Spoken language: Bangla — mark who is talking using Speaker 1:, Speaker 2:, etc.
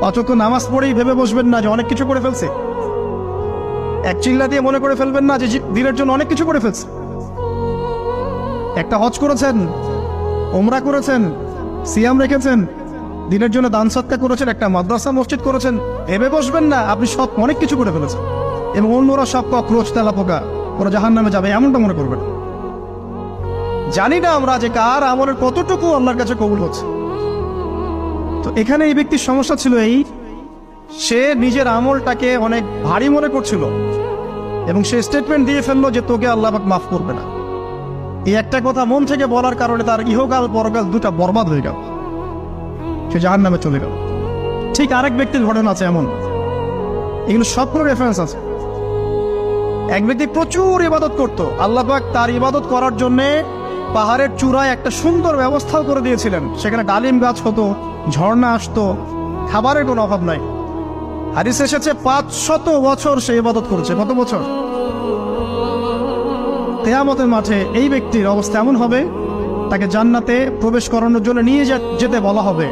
Speaker 1: অচক্ষ নামাজ পড়েই ভেবে বসবেন না যে অনেক কিছু করে ফেলছে। এক চিল্লা দিয়ে মনে করে ফেলবেন না যে দিনের জন্য অনেক কিছু করে ফেলছে। একটা হজ করেছেন, ওমরা করেছেন, সিয়াম রেখেছেন, দিনের জন্য দান সৎকার করেছেন, একটা মাদ্রাসা মসজিদ করেছেন, ভেবে বসবেন না আপনি সব অনেক কিছু করে ফেলেছেন এবং অন্যরা সব কক্রোচ তেলা পোকা, ওরা জাহান্নামে যাবে এমনটা মনে করবেন। জানি না আমরা যে কার আমলের কতটুকু আল্লাহর কাছে কবুল হচ্ছে। তো এখানে এই ব্যক্তির সমস্যা ছিল এই, সে নিজের আমলটাকে অনেক ভারী মনে করছিল এবং সে স্টেটমেন্ট দিয়ে ফেললো যে তোকে আল্লাহ পাক মাফ করবে না। এই একটা কথা মন থেকে বলার কারণে তার ইহকাল পরকাল দুটা বরবাদ হয়ে গেল, সে জাহান্নামে চলে গেল। ঠিক আরেক ব্যক্তির ঘটনা আছে এমন, এগুলো সবগুলো রেফারেন্স আছে। এক ব্যক্তি প্রচুর ইবাদত করত, আল্লাহ পাক তার ইবাদত করার জন্যে পাহাড়ের চূড়ায় একটা সুন্দর ব্যবস্থাও করে দিয়েছিলেন। সেখানে ডালিম গাছ হতো, ঝর্ণা আসতো, খাবারের কোনো অভাব নাই। হাদিসে এসেছে 500 বছর সে ইবাদত করেছে। কত বছর? কিয়ামতের মাঠে এই ব্যক্তির অবস্থা এমন হবে, তাকে জান্নাতে প্রবেশ করানোর জন্য নিয়ে যেতে বলা হবে,